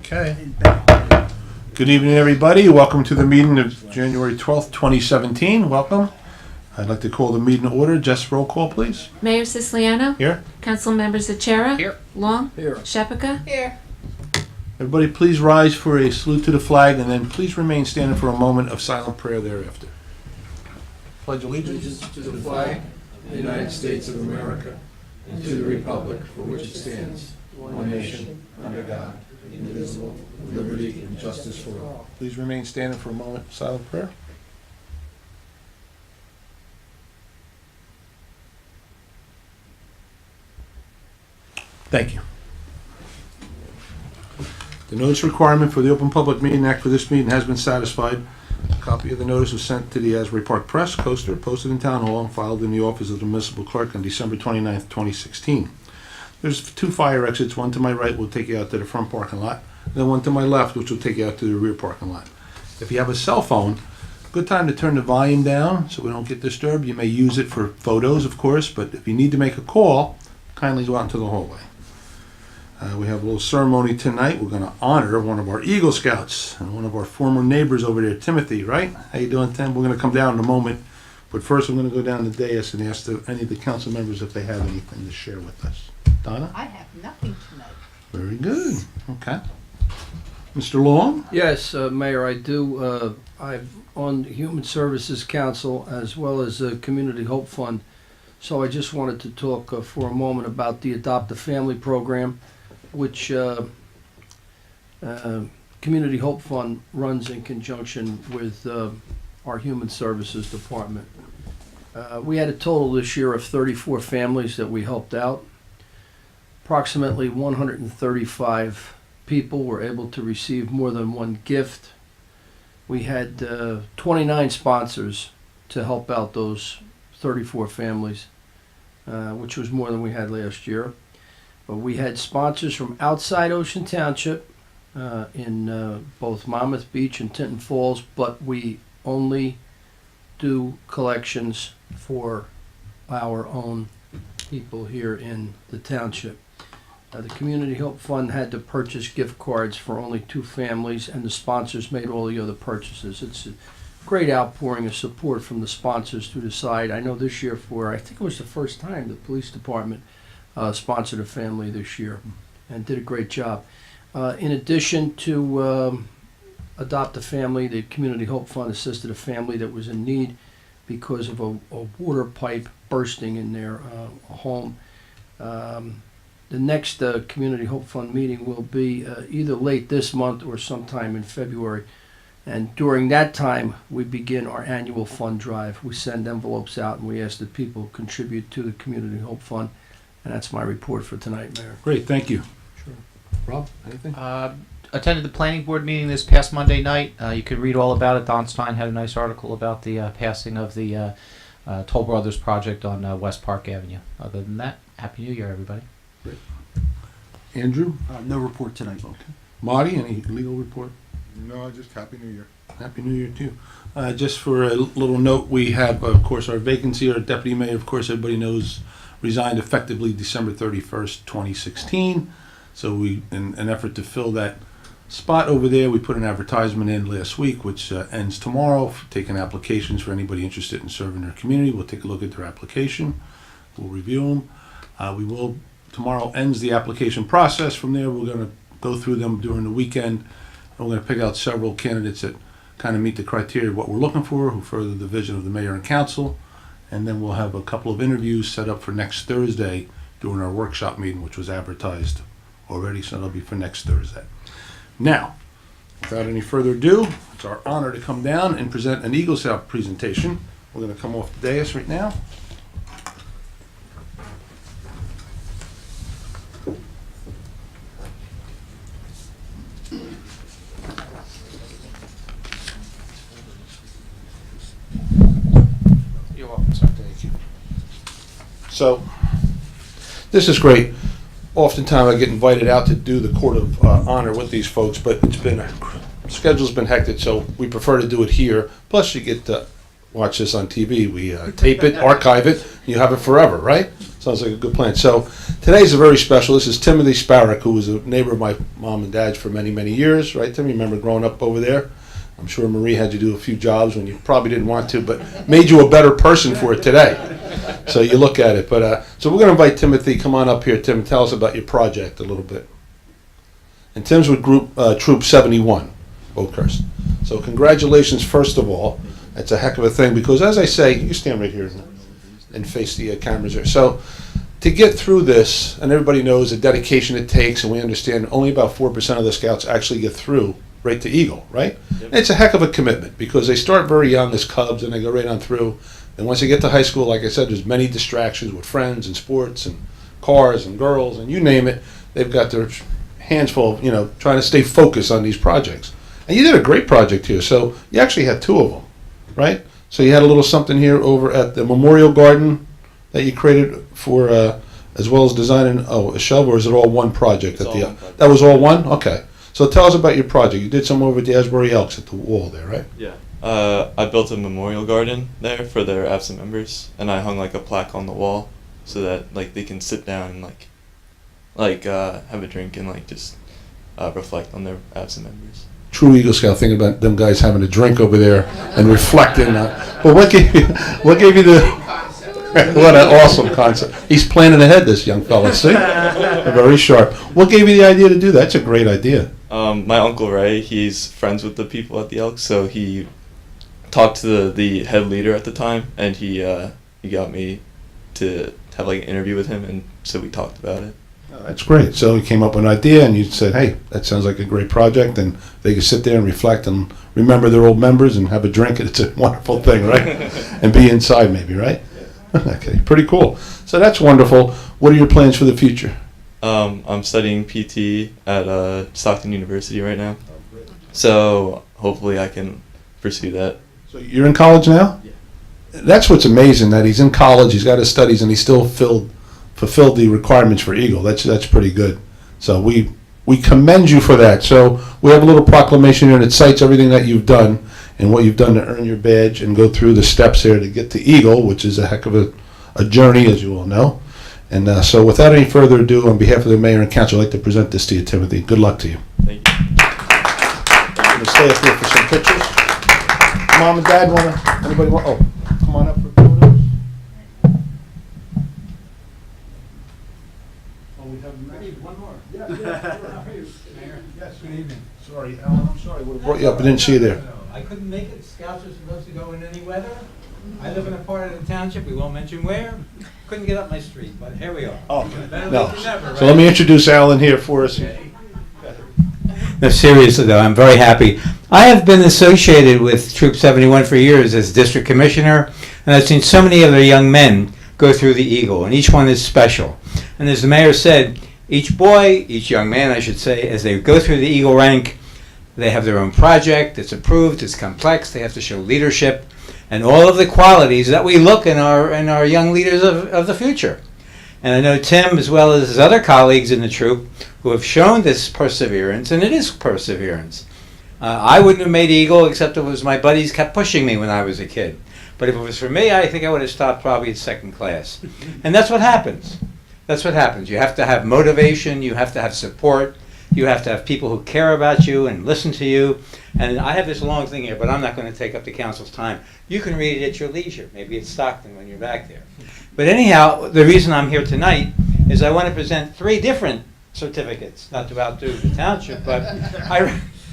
Okay. Good evening, everybody. Welcome to the meeting of January 12th, 2017. Welcome. I'd like to call the meeting to order. Jess, roll call, please. Mayor Siciliano? Here. Council members Achara? Here. Long? Here. Shephaka? Here. Everybody, please rise for a salute to the flag, and then please remain standing for a moment of silent prayer thereafter. Pledge allegiance To the flag of the United States of America and to the republic for which it stands, one nation, under God, indivisible, with liberty and justice for all. Please remain standing for a moment of silent prayer. Thank you. The notice requirement for the Open Public Meeting Act for this meeting has been satisfied. A copy of the notice was sent to the Asbury Park Press, Coaster, posted in Town Hall, and filed in the office of the Municipal Clerk on December 29th, 2016. There's two fire exits, one to my right will take you out to the front parking lot, and then one to my left, which will take you out to the rear parking lot. If you have a cell phone, good time to turn the volume down so we don't get disturbed. You may use it for photos, of course, but if you need to make a call, kindly go out into the hallway. We have a little ceremony tonight. We're going to honor one of our Eagle Scouts and one of our former neighbors over there, Timothy, right? How you doing, Tim? We're going to come down in a moment. But first, I'm going to go down the dais and ask any of the council members if they have anything to share with us. Donna? I have nothing tonight. Very good. Okay. Mr. Long? Yes, Mayor, I do. I'm on the Human Services Council as well as the Community Hope Fund. So I just wanted to talk for a moment about the Adopt a Family program, which Community Hope Fund runs in conjunction with our Human Services Department. We had a total this year of 34 families that we helped out. Approximately 135 people were able to receive more than one gift. We had 29 sponsors to help out those 34 families, which was more than we had last year. We had sponsors from outside Ocean Township in both Monmouth Beach and Tinton Falls, but we only do collections for our own people here in the township. The Community Hope Fund had to purchase gift cards for only 2 families, and the sponsors made all the other purchases. It's a great outpouring of support from the sponsors to decide. I know this year I think it was the first time the police department sponsored a family this year and did a great job. In addition to Adopt a Family, the Community Hope Fund assisted a family that was in need because of a water pipe bursting in their home. The next Community Hope Fund meeting will be either late this month or sometime in February. And during that time, we begin our annual fund drive. We send envelopes out and we ask that people contribute to the Community Hope Fund. And that's my report for tonight, Mayor. Great, thank you. Sure. Rob, anything? Attended the planning board meeting this past Monday night. You could read all about it. Don Stein had a nice article about the passing of the Toll Brothers project on West Park Avenue. Other than that, Happy New Year, everybody. Great. Andrew? No report tonight. Okay. Marty, any legal report? No, just Happy New Year. Happy New Year, too. Just for a little note, we have, of course, our vacancy. Our deputy mayor, of course, everybody knows, resigned effectively December 31st, 2016. So we, in an effort to fill that spot over there, we put an advertisement in last week, which ends tomorrow, taking applications for anybody interested in serving their community. We'll take a look at their application. We'll review them. Tomorrow ends the application process. From there, we're going to go through them during the weekend. And we're going to pick out several candidates that kind of meet the criteria of what we're looking for, who further the vision of the mayor and council. And then we'll have a couple of interviews set up for next Thursday during our workshop meeting, which was advertised already, so that'll be for next Thursday. Now, without any further ado, it's our honor to come down and present an Eagle Scout presentation. We're going to come off the dais right now. You're welcome, sir. Thank you. So, this is great. Oftentimes I get invited out to do the court of honor with these folks, but schedule's been hectic, so we prefer to do it here. Plus you get watch this on TV. We tape it, archive it, you have it forever, right? Sounds like a good plan. So today's a very special. This is Timothy Sparrow, who was a neighbor of my mom and dad's for many, many years, right, Tim? You remember growing up over there? I'm sure Marie had you do a few jobs when you probably didn't want to, but made you a better person for it today. So you look at it. But so we're going to invite Timothy. Come on up here, Tim, and tell us about your project a little bit. And Tim's with Troop 71, Oakhurst. So congratulations, first of all. That's a heck of a thing because, as I say, you stand right here and face the cameras there. So to get through this, and everybody knows the dedication it takes, and we understand only about 4% of the scouts actually get through right to Eagle, right? Yep. And it's a heck of a commitment because they start very young as cubs and they go right on through. And once they get to high school, like I said, there's many distractions with friends and sports and cars and girls and you name it. They've got their hands full, trying to stay focused on these projects. And you did a great project here. So you actually had 2 of them, right? So you had a little something here over at the Memorial Garden that you created for, as well as designing, a shelf, or is it all one project? That was all one? Okay. So tell us about your project. You did some over at the Asbury Elks at the wall there, right? Yeah. I built a memorial garden there for their absent members, and I hung like a plaque on the wall so that like they can sit down and have a drink and just reflect on their absent members. True Eagle Scout. Think about them guys having a drink over there and reflecting. Well, what gave you the? What an awesome concept. He's planning ahead, this young fella. See, very sharp. What gave you the idea to do that? That's a great idea. My Uncle Ray, he's friends with the people at the Elks, so he talked to the head leader at the time, and he got me to have an interview with him, and so we talked about it. Oh, that's great. So he came up with an idea, and you said, hey, that sounds like a great project, and they could sit there and reflect and remember their old members and have a drink. It's a wonderful thing, right? And be inside maybe, right? Okay, pretty cool. So that's wonderful. What are your plans for the future? I'm studying PT at Stockton University right now, so hopefully I can pursue that. So you're in college now? Yeah. That's what's amazing, that he's in college, he's got his studies, and he still fulfilled the requirements for Eagle. That's pretty good. So we commend you for that. So we have a little proclamation here, and it cites everything that you've done and what you've done to earn your badge and go through the steps here to get to Eagle, which is a heck of a journey, as you all know. And so without any further ado, on behalf of the mayor and council, I'd like to present this to you, Timothy. Good luck to you. Thank you. I'm going to stay up here for some pictures. Mom and Dad anybody want, come on up for photos. Oh, we have one more. Yeah, sure. How are you, Mayor? Yes, good evening. Sorry, Alan, I'm sorry. Would have brought you up, I didn't see you there. I couldn't make it. Scouts are supposed to go in any weather. I live in a part of the township, we won't mention where. Couldn't get up my street, but here we are. Oh, Better no. late than never, right? So let me introduce Alan here for us. Okay. No, seriously though, I'm very happy. I have been associated with Troop 71 for years as district commissioner, and I've seen so many other young men go through the Eagle, and each one is special. And as the mayor said, each young man I should say, as they go through the Eagle rank, they have their own project, it's approved, it's complex, they have to show leadership, and all of the qualities that we look in our young leaders of the future. And I know Tim, as well as his other colleagues in the troop, who have shown this perseverance, and it is perseverance. I wouldn't have made Eagle except it was my buddies kept pushing me when I was a kid. But if it was for me, I think I would have stopped probably at second class. And that's what happens. That's what happens. You have to have motivation, you have to have support, you have to have people who care about you and listen to you. And I have this long thing here, but I'm not going to take up the council's time. You can read it at your leisure. Maybe it's Stockton when you're back there. But anyhow, the reason I'm here tonight is I want to present 3 different certificates, not to outdo the township, but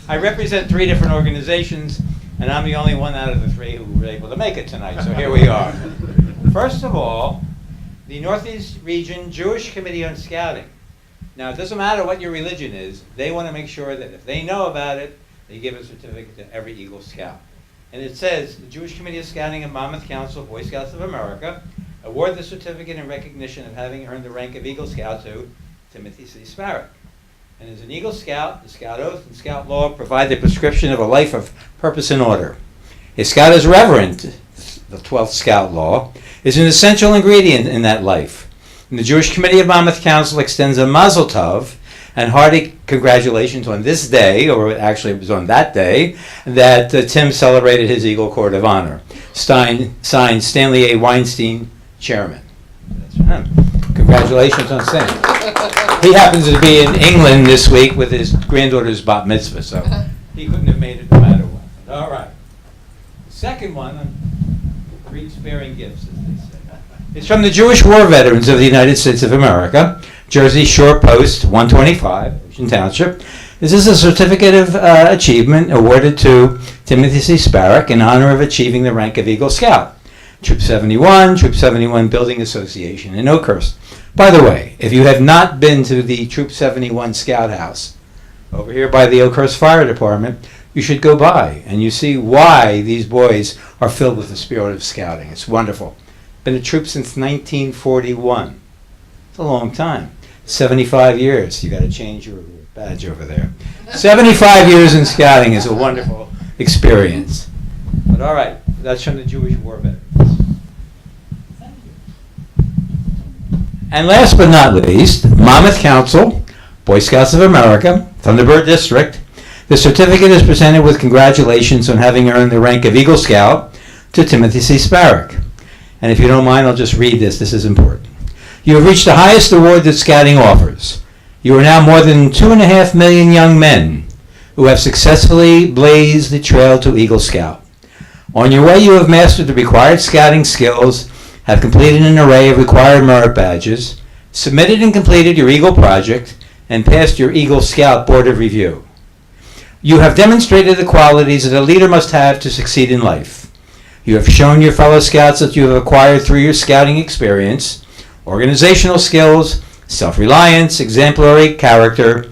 I represent 3 different organizations, and I'm the only one out of the 3 who were able to make it tonight, so here we are. First of all, the Northeast Region Jewish Committee on Scouting. Now, it doesn't matter what your religion is, they want to make sure that if they know about it, they give a certificate to every Eagle Scout. And it says, the Jewish Committee of Scouting and Monmouth Council, Boy Scouts of America, award the certificate in recognition of having earned the rank of Eagle Scout to Timothy C. Sparrow. And as an Eagle Scout, the Scout Oath and Scout Law provide the prescription of a life of purpose and order. A Scout is reverent, the 12th Scout Law, is an essential ingredient in that life. And the Jewish Committee of Monmouth Council extends a mazel tov and hearty congratulations on this day, or actually it was on that day, that Tim celebrated his Eagle Court of Honor. Signed, Stanley A. Weinstein, Chairman. That's him. Congratulations on Stan. He happens to be in England this week with his granddaughter's bat mitzvah, so he couldn't have made it no matter what. All right. The second one, Greeks bearing gifts, as they say. It's from the Jewish War Veterans of the United States of America, Jersey Shore Post 125, Ocean Township. This is a certificate of achievement awarded to Timothy C. Sparrock in honor of achieving the rank of Eagle Scout. Troop 71 Building Association in Oakhurst. By the way, if you have not been to the Troop 71 Scout House over here by the Oakhurst Fire Department, you should go by and you see why these boys are filled with the spirit of scouting. It's wonderful. Been a troop since 1941. It's a long time. 75 years. You got to change your badge over there. 75 years in scouting is a wonderful experience. But all right, that's from the Jewish War Veterans. And last but not least, Monmouth Council, Boy Scouts of America, Thunderbird District. The certificate is presented with congratulations on having earned the rank of Eagle Scout to Timothy C. Sparrock. And if you don't mind, I'll just read this. This is important. You have reached the highest award that Scouting offers. You are now more than 2.5 million young men who have successfully blazed the trail to Eagle Scout. On your way, you have mastered the required scouting skills, have completed an array of required merit badges, submitted and completed your Eagle project, and passed your Eagle Scout Board of Review. You have demonstrated the qualities that a leader must have to succeed in life. You have shown your fellow scouts that you have acquired through your scouting experience, organizational skills, self-reliance, exemplary character,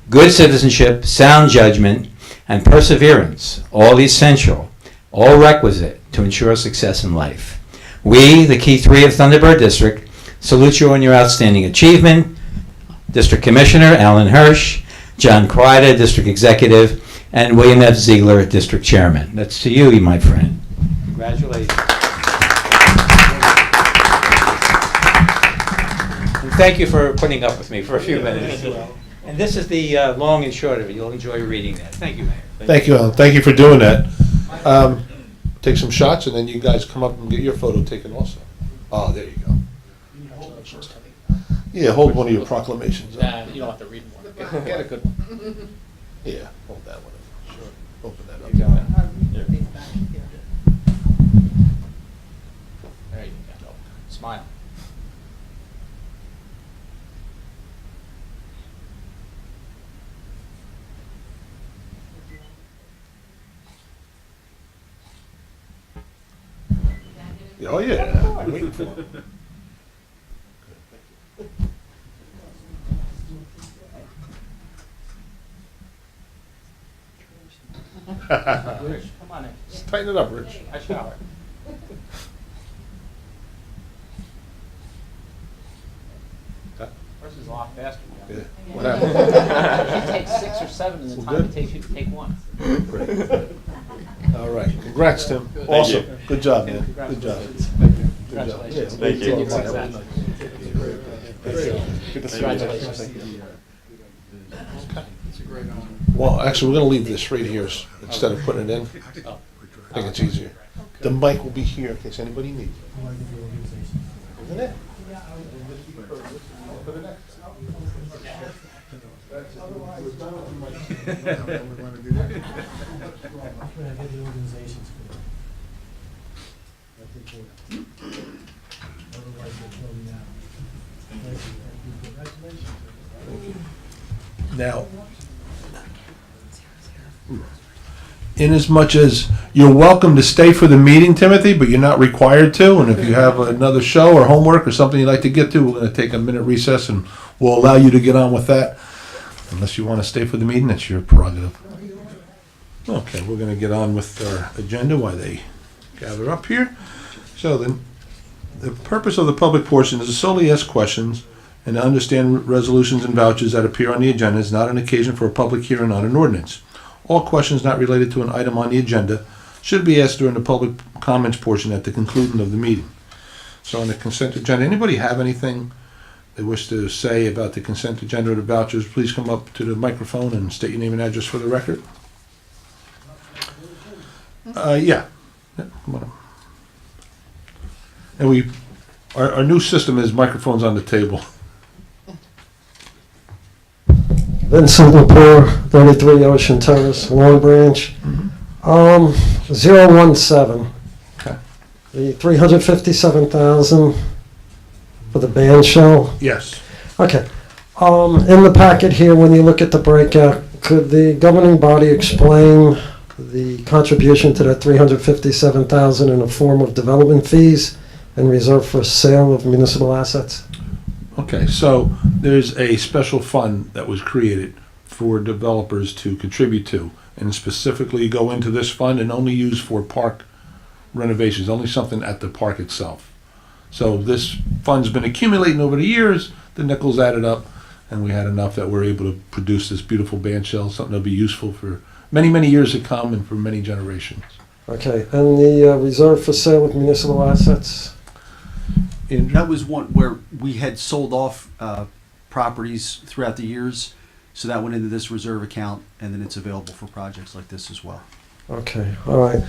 good citizenship, sound judgment, and perseverance, all essential, all requisite to ensure success in life. We, the Key 3 of Thunderbird District, salute you on your outstanding achievement. District Commissioner Alan Hirsch, John Quida, District Executive, and William F. Ziegler, District Chairman. That's to you, my friend. Congratulations. And thank you for putting up with me for a few minutes. And this is the long and short of it. You'll enjoy reading that. Thank you, Mayor. Thank you, Alan. Thank you for doing that. Take some shots, and then you guys come up and get your photo taken also. Oh, there you go. Yeah, hold one of your proclamations. You don't have to read one. Get a good one. Yeah, hold that one. Sure. Open that up. You got it. There you go. Smile. Oh, yeah. I'm waiting for it. Rich, come on in. Just tighten it up, Rich. I shower. Hers is a lot faster. Yeah. What happened? She takes 6 or 7 in the Well, time good. it takes you to take one. Great. All right. Congrats, Tim. Awesome. Good job, man. Good job. Congratulations. Good job. Yeah, Thank you. it's all mine. Good to see you. Congratulations. Well, actually, we're going to leave this right here instead of putting it in. I think it's easier. The mic will be here in case anybody needs it. Isn't it? Now, inasmuch as you're welcome to stay for the meeting, Timothy, but you're not required to, and if you have another show or homework or something you'd like to get to, we're going to take a minute recess and we'll allow you to get on with that. Unless you want to stay for the meeting, that's your prerogative. Okay, we're going to get on with our agenda while they gather up here. So then, the purpose of the public portion is to solely ask questions and to understand resolutions and vouchers that appear on the agenda is not an occasion for a public hearing on an ordinance. All questions not related to an item on the agenda should be asked during the public comments portion at the conclusion of the meeting. So on the consent agenda, anybody have anything they wish to say about the consent agenda or the vouchers? Please come up to the microphone and state your name and address for the record. Yeah, come on up. And our new system is microphones on the table. Vincent Lepore, 33 Ocean Terrace, Long Branch. 017. Okay. The 357,000 for the band shell. Yes. Okay. In the packet here, when you look at the breakout, could the governing body explain the contribution to that 357,000 in the form of development fees and reserved for sale of municipal assets? Okay, so there's a special fund that was created for developers to contribute to, and specifically go into this fund and only use for park renovations, only something at the park itself. So this fund's been accumulating over the years, the nickels added up, and we had enough that we're able to produce this beautiful band shell, something that'll be useful for many, many years to come and for many generations. Okay, and the reserve for sale of municipal assets? That was one where we had sold off properties throughout the years, so that went into this reserve account, and then it's available for projects like this as well. Okay, all right.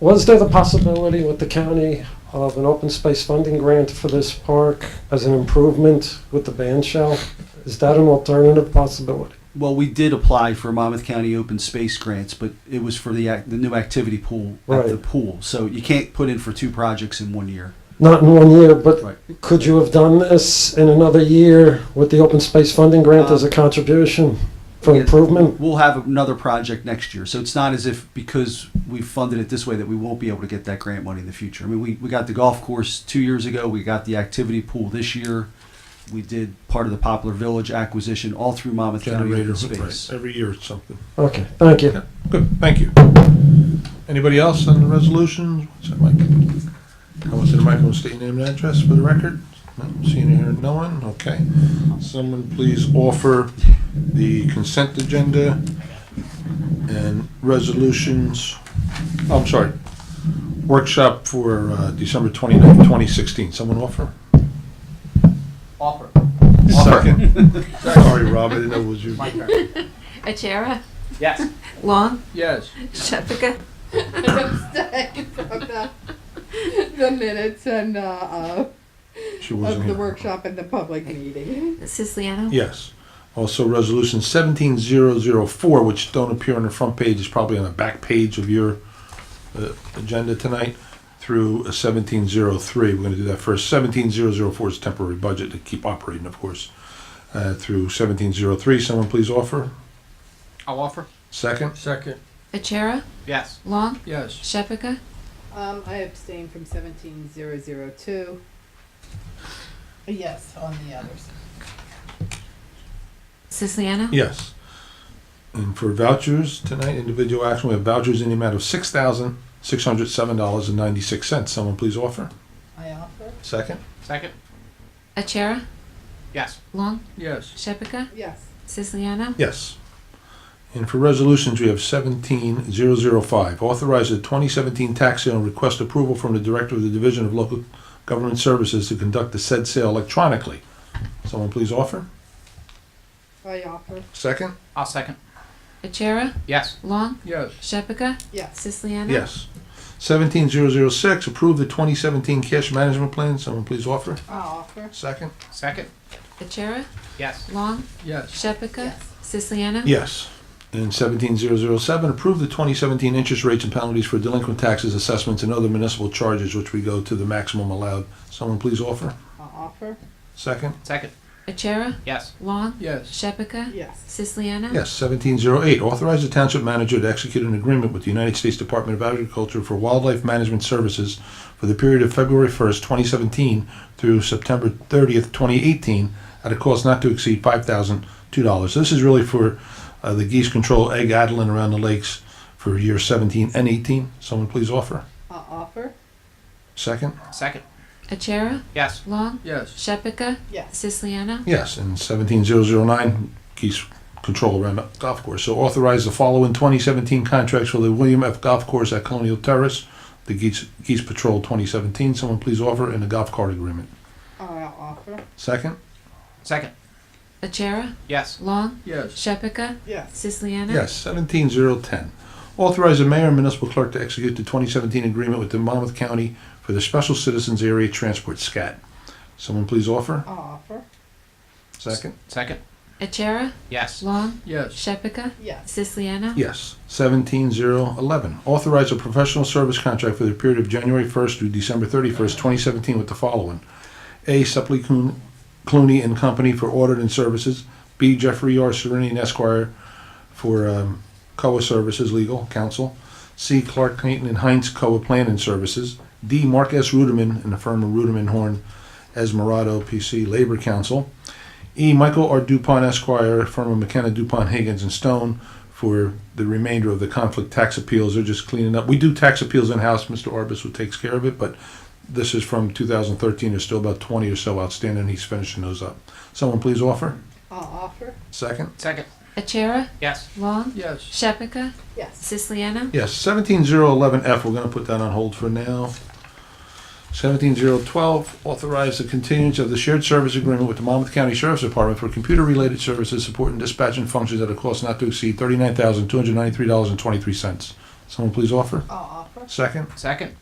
Was there the possibility with the county of an open space funding grant for this park as an improvement with the band shell? Is that an alternative possibility? Well, we did apply for Monmouth County open space grants, but it was for the new activity pool at the Right. pool. So you can't put in for 2 projects in 1 year. Not in 1 year, but Right. could you have done this in another year with the open space funding grant as a contribution for Yeah. improvement? We'll have another project next year. So it's not as if because we funded it this way that we won't be able to get that grant money in the future. I mean, we got the golf course 2 years ago. We got the activity pool this year. We did part of the Poplar Village acquisition all through Monmouth County Generator, open right, space. every year it's something. Okay, thank you. Good, thank you. Anybody else on the resolutions? What's that, Mike? Come up to the microphone, state your name and address for the record. No, seeing and hearing no one, okay. Someone please offer the consent agenda and resolutions, oh, I'm sorry, workshop for December 29th, 2016. Someone offer? Offer. Second. Sorry, Rob, I didn't know it was you. Achara? Yes. Long? Yes. Shepherd? abstain from the minutes and She of wasn't the here. workshop and the public meeting. Siciliano? Yes. Also, resolution 17004, which don't appear on the front page, is probably on the back page of your agenda tonight, through 1703. We're going to do that first. 17004 is temporary budget to keep operating, of course, through 1703. Someone please offer. I'll offer. Second. Second. Achara? Yes. Long? Yes. Shepherd? I abstain from 17002. Yes, on the others. Siciliano? Yes. And for vouchers tonight, individual action, we have vouchers in the amount of $6,607.96. Someone please offer. I offer. Second. Second. Achara? Yes. Long? Yes. Shepherd? Yes. Siciliano? Yes. And for resolutions, we have 17005. Authorize the 2017 tax sale and request approval from the Director of the Division of Local Government Services to conduct the said sale electronically. Someone please offer. I offer. Second? I'll second. Achara? Yes. Long? Yes. Shepherd? Yes. Siciliano? Yes. 17006. Approve the 2017 cash management plan. Someone please offer. I'll offer. Second? Second. Achara? Yes. Long? Yes. Shepherd? Yes. Siciliano? Yes. And 17007, approve the 2017 interest rates and penalties for delinquent taxes, assessments, and other municipal charges, which we go to the maximum allowed. Someone please offer. I'll offer. Second? Second. Achara? Yes. Long? Yes. Shepherd? Yes. Siciliano? Yes. 1708, authorize the township manager to execute an agreement with the United States Department of Agriculture for wildlife management services for the period of February 1st, 2017 through September 30th, 2018 at a cost not to exceed $5,002. This is really for the geese control egg addling around the lakes for year 17 and 18. Someone please offer. I'll offer. Second? Second. Achara? Yes. Long? Yes. Shepherd? Yes. Siciliano? Yes. And 17009, geese control around the golf course. So authorize the following 2017 contracts for the William F. Golf Course at Colonial Terrace, the Geese Patrol 2017. Someone please offer, and the golf cart agreement. I'll offer. Second? Second. Achara? Yes. Long? Yes. Shepherd? Yes. Siciliano? Yes. 17010. Authorize the mayor and municipal clerk to execute the 2017 agreement with the Monmouth County for the Special Citizens Area Transport SCAT. Someone please offer. I'll offer. Second. Second. Achara? Yes. Long? Yes. Shephaka? Yes. Siciliano? Yes. 17-011, authorize a professional service contract for the period of January 1st through December 31st, 2017 with the following. A. Suppley Clooney and Company for audit and services. B. Jeffrey R. Serenian Esquire for COA Services Legal Counsel. C. Clark Clayton and Heinz COA Plan and Services. D. Mark S. Ruderman and the firm of Ruderman Horn Esmerado PC Labor Counsel. E. Michael R. DuPont Esquire, firm of McKenna, DuPont, Higgins, and Stone for the remainder of the conflict tax appeals. They're just cleaning up. We do tax appeals in-house. Mr. Arbus who takes care of it, but this is from 2013. There's still about 20 or so outstanding. He's finishing those up. Someone please offer. I'll offer. Second. Second. Achara? Yes. Long? Yes. Shephaka? Yes. Siciliano? Yes, 17-011F, we're going to put that on hold for now. 17-012, authorize the continuance of the shared service agreement with the Monmouth County Sheriff's Department for computer-related services, support, and dispatching functions at a cost not to exceed $39,293.23. Someone please offer. I'll offer. Second. Second.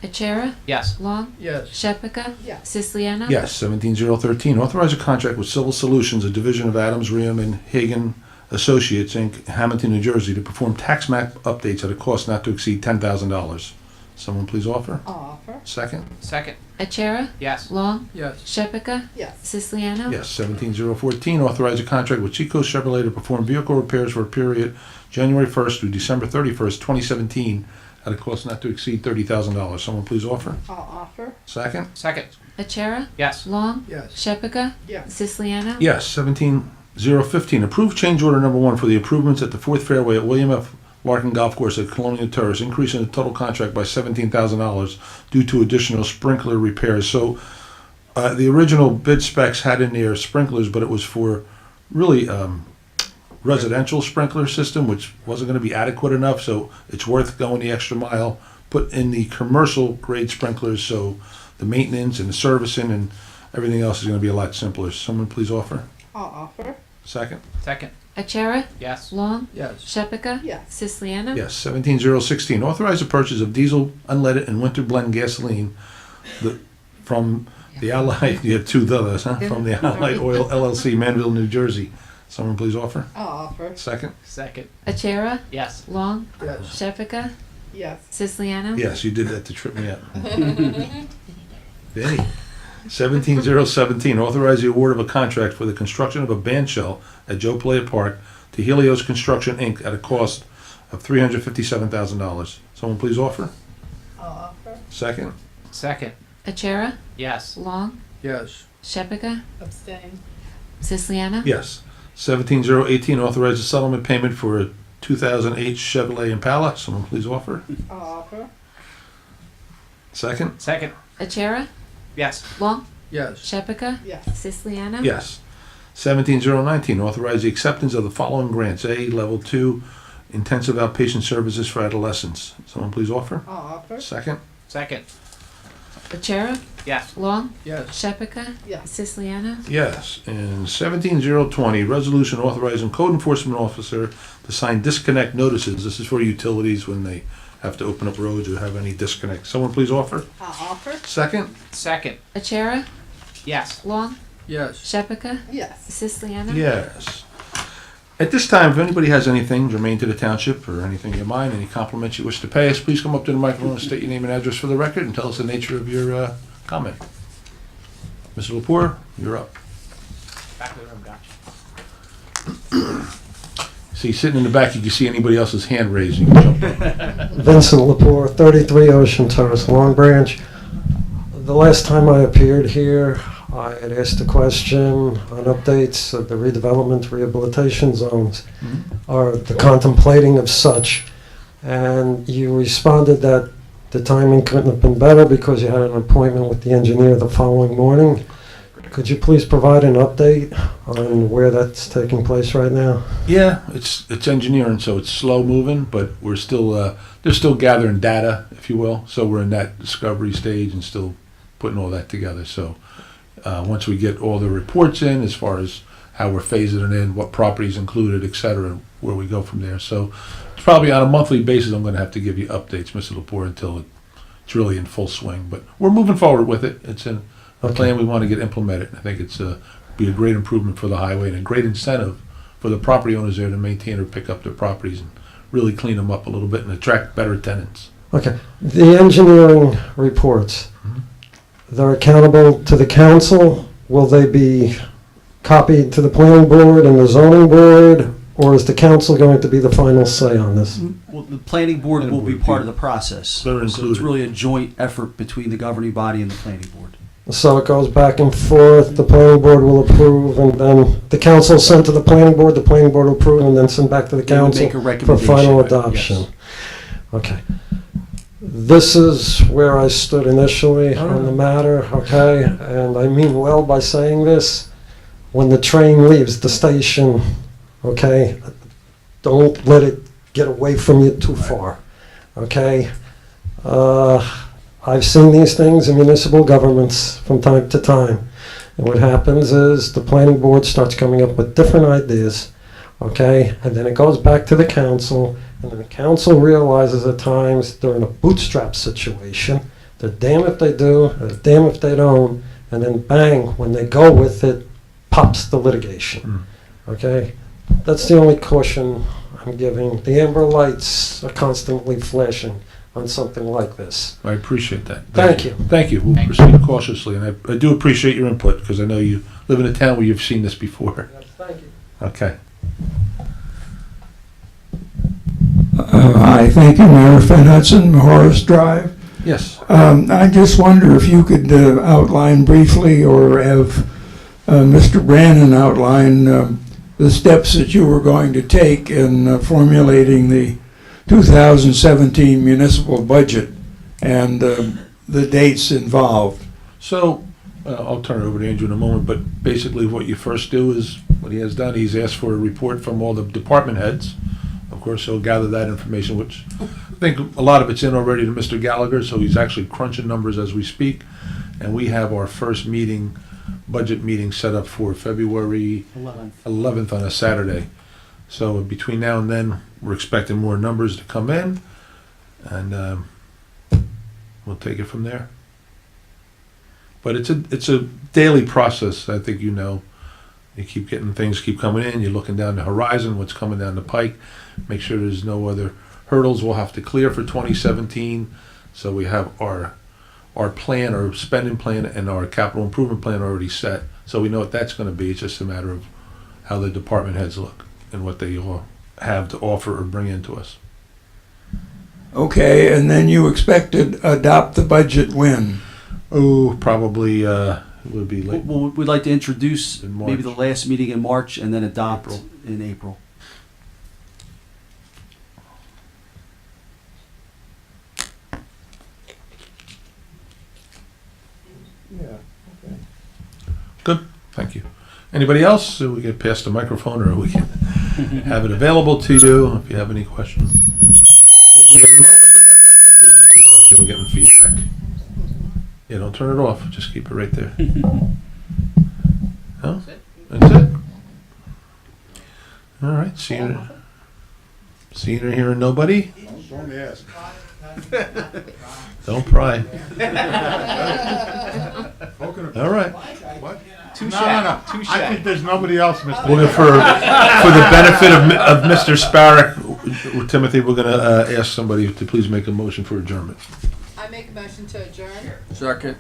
Achara? Yes. Long? Yes. Shephaka? Yes. Siciliano? Yes, 17-013, authorize a contract with Civil Solutions, a division of Adams, Ream, and Hagan Associates, Inc., Hamilton, New Jersey, to perform tax map updates at a cost not to exceed $10,000. Someone please offer. I'll offer. Second. Second. Achara? Yes. Long? Yes. Shephaka? Yes. Siciliano? Yes, 17-014, authorize a contract with Chico Chevrolet to perform vehicle repairs for a period January 1st through December 31st, 2017, at a cost not to exceed $30,000. Someone please offer. I'll offer. Second. Second. Achara? Yes. Long? Yes. Shephaka? Yes. Siciliano? Yes, 17-015, approve change order number 1 for the improvements at the 4th Fairway at William F. Larkin Golf Course at Colonial Terrace, increasing the total contract by $17,000 due to additional sprinkler repairs. So the original bid specs had in there sprinklers, but it was for really residential sprinkler system, which wasn't going to be adequate enough, so it's worth going the extra mile, put in the commercial grade sprinklers, so the maintenance and the servicing and everything else is going to be a lot simpler. Someone please offer. I'll offer. Second. Second. Achara? Yes. Long? Yes. Shephaka? Yes. Siciliano? Yes, 17-016, authorize the purchase of diesel, unleaded, and winter blend gasoline from the Allied, you have two others, huh? From the Allied Oil LLC, Manville, New Jersey. Someone please offer. I'll offer. Second. Second. Achara? Yes. Long? Yes. Shephaka? Yes. Siciliano? Yes, you did that to trip me up. Vinny. 17-017, authorize the award of a contract for the construction of a band shell at Joe Playa Park to Helios Construction, Inc. at a cost of $357,000. Someone please offer. I'll offer. Second. Second. Achara? Yes. Long? Yes. Shephaka? Abstain. Siciliano? Yes. 17-018, authorize a settlement payment for a 2008 Chevrolet Impala. Someone please offer. I'll offer. Second. Second. Achara? Yes. Long? Yes. Shephaka? Yes. Siciliano? Yes. 17-019, authorize the acceptance of the following grants. A, Level 2, Intensive Outpatient Services for Adolescents. Someone please offer. I'll offer. Second. Second. Achara? Yes. Long? Yes. Shephaka? Yes. Siciliano? Yes. And 17-020, resolution authorizing code enforcement officer to sign disconnect notices. This is for utilities when they have to open up roads or have any disconnect. Someone please offer. I'll offer. Second. Second. Achara? Yes. Long? Yes. Shephaka? Yes. Siciliano? Yes. At this time, if anybody has anything germane to the township or anything in mind, any compliments you wish to pay us, please come up to the microphone and state your name and address for the record and tell us the nature of your comment. Mr. Lepore, you're up. Back of the room, gotcha. See, sitting in the back, you can see anybody else's hand raised. You can jump up. Vincent Lepore, 33 Ocean Terrace, Long Branch. The last time I appeared here, I had asked a question on updates of the redevelopment rehabilitation zones, or the contemplating of such. And you responded that the timing couldn't have been better because you had an appointment with the engineer the following morning. Could you please provide an update on where that's taking place right now? Yeah, it's engineering, so it's slow moving, but we're still they're still gathering data, if you will. So we're in that discovery stage and still putting all that together. So once we get all the reports in, as far as how we're phasing it in, what properties included, et cetera, where we go from there. So it's probably on a monthly basis. I'm going to have to give you updates, Mr. Lepore, until it it's really in full swing. But we're moving forward with it. It's a Okay. plan we want to get implemented. I think it's be a great improvement for the highway and a great incentive for the property owners there to maintain or pick up their properties and really clean them up a little bit and attract better tenants. Okay, the engineering reports, they're accountable to the council? Will they be copied to the planning board and the zoning board? Or is the council going to be the final say on this? Well, the planning board will be part of the process. They're So it's included. really a joint effort between the governing body and the planning board. So it goes back and forth, the planning board will approve, and then the council sent to the planning board will approve, and then send back to the They would council make a for recommendation. final Right, adoption. yes. Okay. This is where I stood initially on the matter, okay? And I mean well by saying this. When the train leaves the station, okay, don't let it get away from you too far, okay? I've seen these things in municipal governments from time to time. And what happens is the planning board starts coming up with different ideas, okay? And then it goes back to the council, and then the council realizes at times they're in a bootstrap situation. They're damned if they do, they're damned if they don't, and then bang, when they go with it, pops the litigation, okay? That's the only caution I'm giving. The amber lights are constantly flashing on something like this. I appreciate that. Thank you. Thank you. We'll Thank proceed cautiously, and I do appreciate your input, because I know you live in a town where you've seen this before. Thank you. Okay. Hi, thank you, Mayor Finn Hudson, Horace Drive. Yes. I just wonder if you could outline briefly, or have Mr. Brannon outline the steps that you were going to take in formulating the 2017 municipal budget and the dates involved. So, I'll turn it over to Andrew in a moment, but basically what you first do is, what he has done, he's asked for a report from all the department heads. Of course, he'll gather that information, which I think a lot of it's in already to Mr. Gallagher, so he's actually crunching numbers as we speak. And we have our first meeting, budget meeting, set up for February 11th on a Saturday. So between now and then, we're expecting more numbers to come in, and we'll take it from there. But it's a daily process, I think you know. You keep getting things keep coming in, you're looking down the horizon, what's coming down the pike, make sure there's no other hurdles we'll have to clear for 2017. So we have our plan, our spending plan, and our capital improvement plan already set. So we know what that's going to be. It's just a matter of how the department heads look and what they all have to offer or bring into us. Okay, and then you expect to adopt the budget when? Oh, probably it would be late. Well, we'd like to introduce In March. maybe the last meeting in March and then adopt April. in April. Good, thank you. Anybody else? So we can pass the microphone, or we can have it available to you if you have any questions. Yeah, we might want to bring that back up here, Mr. Clark. We're getting feedback. Yeah, don't turn it off. Just keep it right there. No? That's it? All right, seeing or hearing nobody? Don't ask. Don't pry. All right. What? No. I think there's nobody else, Mr. Well, for the benefit of Mr. Sparrow, Timothy, we're going to ask somebody to please make a motion for adjournment. I make a motion to adjourn. Second.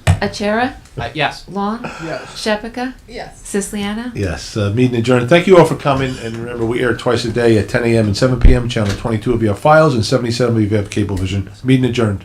Achara? Yes. Long? Yes. Shephaka? Yes. Siciliana? Yes, meeting adjourned. Thank you all for coming, and remember, we air twice a day at 10 a.m. and 7 p.m. Channel 22 if you have files, and 77 if you have Cablevision. Meeting adjourned.